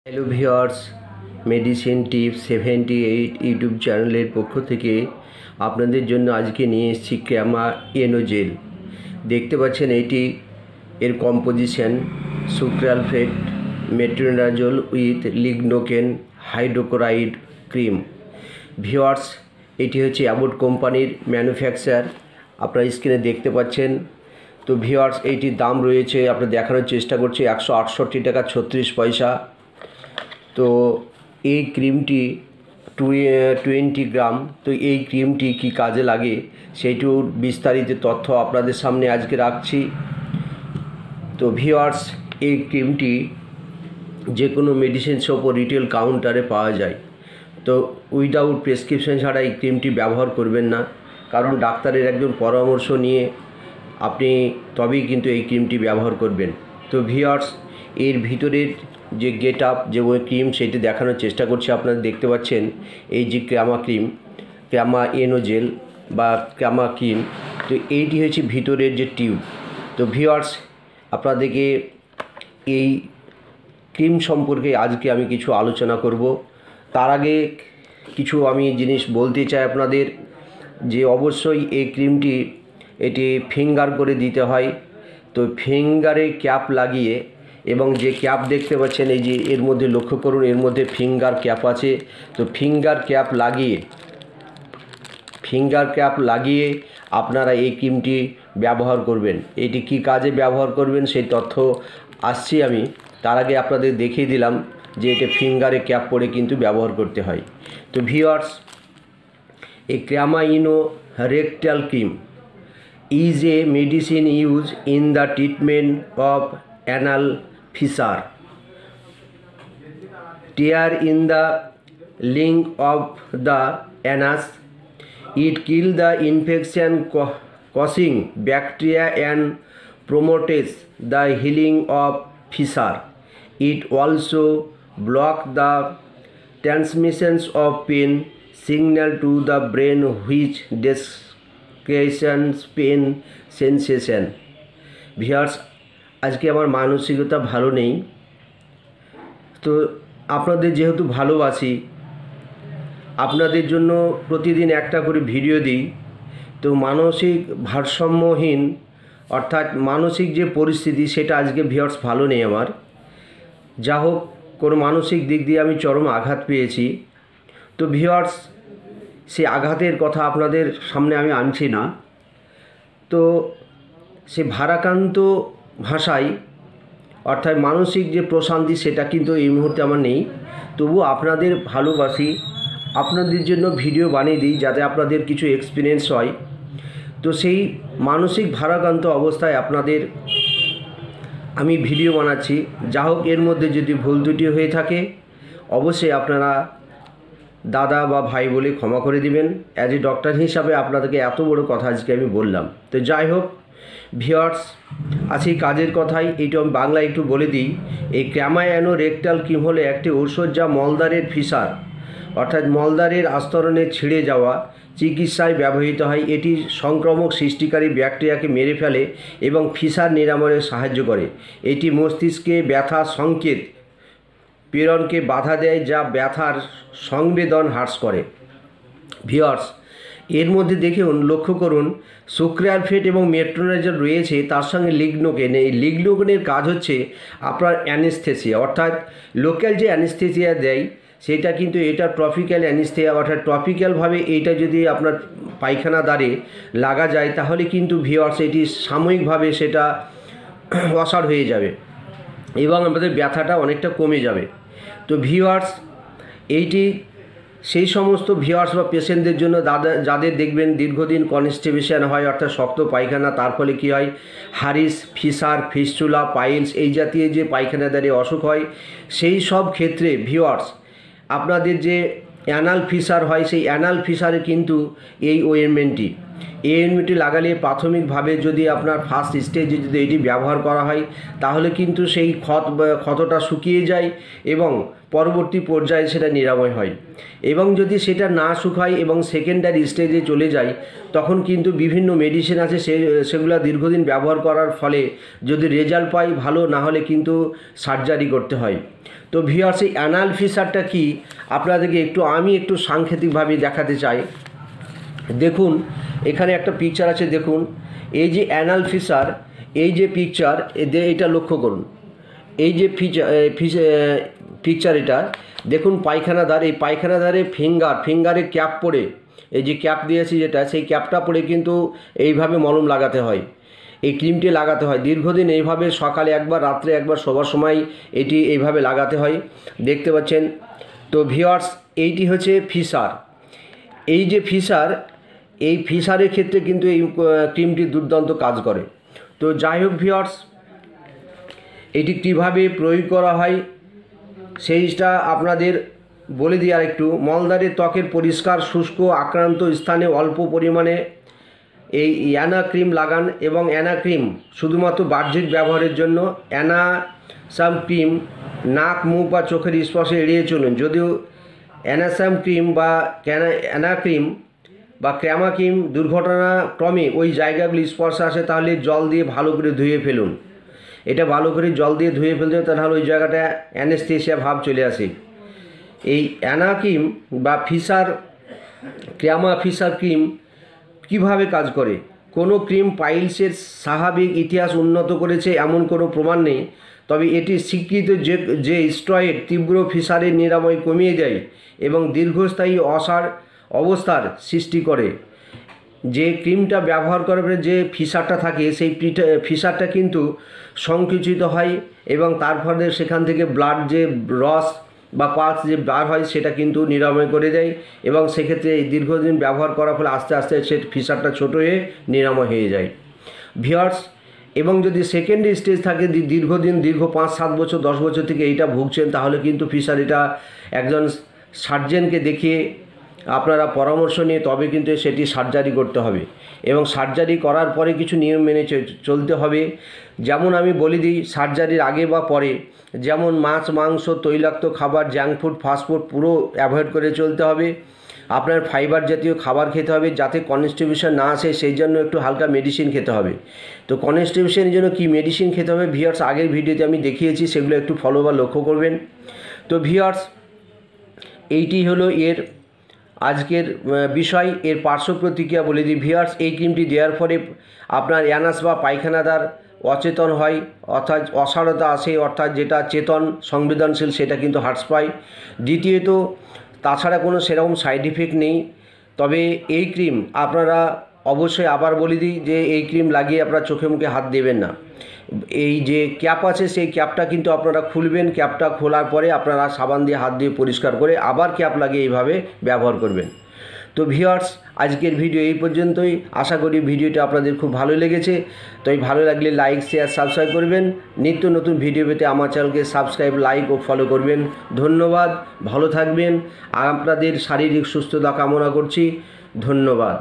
Hello viewers, medicine tips 78 YouTube চ্যানেলের পক্ষ থেকে আপনাদের জন্য আজকে নিয়ে এসেছি ক্যামা এনোজেল। দেখতে পাচ্ছেন এর composition sucralfate metronidazole with lignocaine hydrochloride cream. Viewers, এটি হচ্ছে অ্যাবোট কোম্পানির ম্যানুফ্যাকচার, আপনারা স্ক্রিনে দেখতে পাচ্ছেন। তো ভিউয়ার্স, এইটির দাম রয়েছে, আপনারা দেখানোর চেষ্টা করছি 168 টাকা 36 পয়সা। তো এই ক্রিমটি 20 গ্রাম। তো এই ক্রিমটি কি কাজে লাগে সেইটির বিস্তারিত তথ্য আপনাদের সামনে আজকে রাখছি। তো ভিউয়ার্স, এই ক্রিমটি যে কোনো মেডিসিন শপ ও রিটেল কাউন্টারে পাওয়া যায়। তো উইদাউট প্রেসক্রিপশন ছাড়া এই ক্রিমটি ব্যবহার করবেন না, কারণ ডাক্তারের একজন পরামর্শ নিয়ে আপনি তবেই কিন্তু এই ক্রিমটি ব্যবহার করবেন। তো ভিউয়ার্স, এর ভিতরের যে গেট আপ যে ওই ক্রিম সেটি দেখানোর চেষ্টা করছি। আপনারা দেখতে পাচ্ছেন এই যে ক্যামা এনোজেল বা ক্যামা ক্রিম। তো এইটি হচ্ছে ভিতরের যে টিউব। তো ভিউয়ার্স, আপনাদেরকে এই ক্রিম সম্পর্কে আজকে আমি কিছু আলোচনা করব। তার আগে কিছু আমি জিনিস বলতে চাই আপনাদের, যে অবশ্যই এই ক্রিমটি এটি ফিঙ্গার করে দিতে হয়। তো ফিঙ্গারে ক্যাপ লাগিয়ে, এবং যে ক্যাপ দেখতে পাচ্ছেন এই যে এর মধ্যে লক্ষ্য করুন, এর মধ্যে ফিঙ্গার ক্যাপ আছে। তো ফিঙ্গার ক্যাপ লাগিয়ে আপনারা এই ক্রিমটি ব্যবহার করবেন। এটি কি কাজে ব্যবহার করবেন সেই তথ্য আসছি আমি। তার আগে আপনাদের দেখিয়ে দিলাম যে এটা ফিঙ্গারে ক্যাপ পরে কিন্তু ব্যবহার করতে হয়। তো ভিউয়ার্স, এই ক্যামা ইনো rectal cream is a medicine used in the treatment of anal fissure, tear in the lining of the anus. It kills the infection causing bacteria and promotes the healing of fissure. It also blocks the transmission of pain signal to the brain, which pain sensation. Viewers, আজকে আমার মানসিকতা ভালো নেই। তো আপনাদের যেহেতু ভালোবাসি, আপনাদের জন্য প্রতিদিন একটা করে ভিডিও দিই। তো মানসিক ভারসাম্যহীন, অর্থাৎ মানসিক যে পরিস্থিতি সেটা আজকে ভিউয়ার্স ভালো নেই আমার। যা হোক, কোনো মানসিক দিক দিয়ে আমি চরম আঘাত পেয়েছি। তো ভিউয়ার্স, সেই আঘাতের কথা আপনাদের সামনে আমি আনছি না। তো সে ভারাক্রান্ত ভাষায়, অর্থাৎ মানসিক যে প্রশান্তি সেটা কিন্তু এই মুহূর্তে আমার নেই। তবু আপনাদের ভালোবাসি, আপনাদের জন্য ভিডিও বানিয়ে দিই যাতে আপনাদের কিছু এক্সপিরিয়েন্স হয়। তো সেই মানসিক ভারাক্রান্ত অবস্থায় আপনাদের আমি ভিডিও বানাচ্ছি। যা হোক, এর মধ্যে যদি ভুল ত্রুটি হয়ে থাকে অবশ্যই আপনারা দাদা বা ভাই বলে ক্ষমা করে দিবেন। অ্যাজ এ ডক্টর হিসাবে আপনাদেরকে এত বড় কথা আজকে আমি বললাম। তো যাই হোক ভিউয়ার্স, আছি কাজের কথাই। এইটা আমি বাংলায় একটু বলে দিই। এই ক্যামা এনো রেকটাল ক্রিম হলো একটি ঔষধ যা মলদ্বারের ফিসার, অর্থাৎ মলদ্বারের আস্তরণে ছিঁড়ে যাওয়া চিকিৎসায় ব্যবহৃত হয়। এটি সংক্রামক সৃষ্টিকারী ব্যাকটেরিয়াকে মেরে ফেলে এবং ফিসার নিরাময়ে সাহায্য করে। এটি মস্তিষ্কে ব্যথা সংকেত প্রেরণকে বাধা দেয়, যা ব্যথার সংবেদন হ্রাস করে। ভিউয়ার্স, এর মধ্যে দেখুন, লক্ষ্য করুন, সুক্রালফেট এবং মেট্রোনাজোল রয়েছে, তার সঙ্গে লিগনোকেন। এই লিগনোকেনের কাজ হচ্ছে আপনার অ্যানেস্থেসিয়া, অর্থাৎ লোকাল যে অ্যানেস্থেসিয়া দেয় সেটা কিন্তু এটা ট্রপিক্যাল অ্যানেস্থেসিয়া, অর্থাৎ ট্রপিক্যালভাবে এইটা যদি আপনার পায়খানা দ্বারে লাগা যায় তাহলে কিন্তু ভিউয়ার্স এটি সাময়িকভাবে সেটা অসাড় হয়ে যাবে এবং আমাদের ব্যথাটা অনেকটা কমে যাবে। তো ভিউয়ার্স, এইটি সেই সমস্ত ভিউয়ার্স বা পেশেন্টদের জন্য যাদের দেখবেন দীর্ঘদিন কনস্টিপেশন হয়, অর্থাৎ শক্ত পায়খানা, তার ফলে কী হয়, হারিস, ফিসার, ফিস্টুলা, পাইলস এই জাতীয় যে পায়খানাদারি অসুখ হয়, সেই সব ক্ষেত্রে ভিউয়ার্স আপনাদের যে অ্যানাল ফিসার হয় সেই অ্যানাল ফিসারে কিন্তু এই ওয়েমেন্টটি এই ইউনিটটি লাগালে প্রাথমিকভাবে যদি আপনার ফার্স্ট স্টেজে যদি এটি ব্যবহার করা হয় তাহলে কিন্তু সেই ক্ষতটা শুকিয়ে যায় এবং পরবর্তী পর্যায়ে সেটা নিরাময় হয়। এবং যদি সেটা না শুকায় এবং সেকেন্ডারি স্টেজে চলে যায় তখন কিন্তু বিভিন্ন মেডিসিন আছে সেগুলো দীর্ঘদিন ব্যবহার করার ফলে যদি রেজাল্ট পাই ভালো, না হলে কিন্তু সার্জারি করতে হয়। তো ভিউয়ার্স, এই অ্যানাল ফিসারটা কি আপনাদেরকে আমি একটু সাংকেতিকভাবে দেখাতে চাই। দেখুন এখানে একটা পিকচার আছে, দেখুন এই যে অ্যানাল ফিসার, এই যে পিকচার এটা লক্ষ্য করুন। এই যে পিকচার এটা দেখুন পায়খানাদার, এই পায়খানাদারে ফিঙ্গারে ক্যাপ পরে, এই যে ক্যাপ দিয়েছি যেটা, সেই ক্যাপটা পরে কিন্তু এইভাবে মলম লাগাতে হয়, এই ক্রিমটি লাগাতে হয় দীর্ঘদিন এইভাবে, সকালে একবার রাত্রে একবার শোবার সময় এটি এইভাবে লাগাতে হয়, দেখতে পাচ্ছেন। তো ভিউয়ার্স, এইটি হচ্ছে ফিসার। এই যে ফিসার, এই ফিসারের ক্ষেত্রে কিন্তু এই ক্রিমটি দুর্দান্ত কাজ করে। তো যাই হোক ভিউয়ার্স, এটি কীভাবে প্রয়োগ করা হয় সেইটা আপনাদের বলে দিই আরেকটু। মলদ্বারে ত্বকের পরিষ্কার শুষ্ক আক্রান্ত স্থানে অল্প পরিমাণে এই অ্যানা ক্রিম লাগান এবং অ্যানা ক্রিম শুধুমাত্র বাহ্যিক ব্যবহারের জন্য। অ্যানাসাম ক্রিম নাক, মুখ বা চোখের স্পর্শে এড়িয়ে চলুন। যদিও অ্যানাসাম ক্রিম বা অ্যানা ক্রিম বা ক্র্যামা ক্রিম দুর্ঘটনাক্রমে ওই জায়গাগুলি স্পর্শে আসে তাহলে জল দিয়ে ভালো করে ধুয়ে ফেলুন। এটা ভালো করে জল দিয়ে ধুয়ে ফেলতে হবে, তাহলে ওই জায়গাটা অ্যানেস্থেসিয়া ভাব চলে আসে। এই অ্যানা ক্রিম বা ক্র্যামা ফিসার ক্রিম কিভাবে কাজ করে? কোনো ক্রিম পাইলসের স্বাভাবিক ইতিহাস উন্নত করেছে এমন কোনো প্রমাণ নেই, তবে এটি স্বীকৃত যে স্টেরয়েড তীব্র ফিসারের নিরাময় কমিয়ে দেয় এবং দীর্ঘস্থায়ী অবস্থার সৃষ্টি করে। যে ক্রিমটা ব্যবহার করার যে ফিসারটা থাকে সেই ফিসারটা কিন্তু সংকুচিত হয় এবং তার ফলে সেখান থেকে ব্লাড যে রস বা পালস যে বার হয় সেটা কিন্তু নিরাময় করে দেয় এবং সেক্ষেত্রে এই দীর্ঘদিন ব্যবহার করার ফলে আস্তে আস্তে সে ফিসারটা ছোটো হয়ে নিরাময় হয়ে যায় ভিউয়ার্স। এবং যদি সেকেন্ড স্টেজ থাকে দীর্ঘ 5-7 বছর 10 বছর থেকে এইটা ভুগছেন, তাহলে কিন্তু ফিসার এটা একজন সার্জেনকে দেখিয়ে আপনারা পরামর্শ নিয়ে তবে কিন্তু সেটি সার্জারি করতে হবে এবং সার্জারি করার পরে কিছু নিয়ম মেনে চলতে হবে। যেমন আমি বলে দিই, সার্জারির আগে বা পরে যেমন মাছ, মাংস, তৈলাক্ত খাবার, জাঙ্ক ফুড, ফাস্টফুড পুরো অ্যাভয়েড করে চলতে হবে। আপনার ফাইবার জাতীয় খাবার খেতে হবে যাতে কনস্টিপেশন না আসে, সেই জন্য একটু হালকা মেডিসিন খেতে হবে। তো কনস্টিপেশনের জন্য কি মেডিসিন খেতে হবে ভিউয়ার্স আগের ভিডিওতে আমি দেখিয়েছি, সেগুলো একটু ফলো বা লক্ষ্য করবেন। তো ভিউয়ার্স, এইটি হলো এর আজকের বিষয়। এর পার্শ্ব প্রতিক্রিয়া বলে দিই ভিউয়ার্স, এই ক্রিমটি দেওয়ার ফলে আপনার অ্যানাস বা পায়খানাদার অচেতন হয়, অর্থাৎ অসাড়তা আসে, অর্থাৎ যেটা চেতন সংবেদনশীল সেটা কিন্তু হ্রাস পায়। দ্বিতীয়ত, তাছাড়া কোনো সেরকম সাইড ইফেক্ট নেই। তবে এই ক্রিম আপনারা অবশ্যই আবার বলে দিই যে এই ক্রিম লাগিয়ে আপনারা চোখে মুখে হাত দেবেন না। এই যে ক্যাপ আছে সেই ক্যাপটা কিন্তু আপনারা খুলবেন, ক্যাপটা খোলার পরে আপনারা সাবান দিয়ে হাত দিয়ে পরিষ্কার করে আবার ক্যাপ লাগিয়ে এইভাবে ব্যবহার করবেন। তো ভিউয়ার্স, আজকের ভিডিও এই পর্যন্তই। আশা করি ভিডিওটা আপনাদের খুব ভালো লেগেছে। তো এই ভালো লাগলে লাইক, শেয়ার, সাবস্ক্রাইব করবেন। নিত্য নতুন ভিডিও পেতে আমার চ্যানেলকে সাবস্ক্রাইব, লাইক ও ফলো করবেন। ধন্যবাদ, ভালো থাকবেন। আর আপনাদের শারীরিক সুস্থতা কামনা করছি। ধন্যবাদ।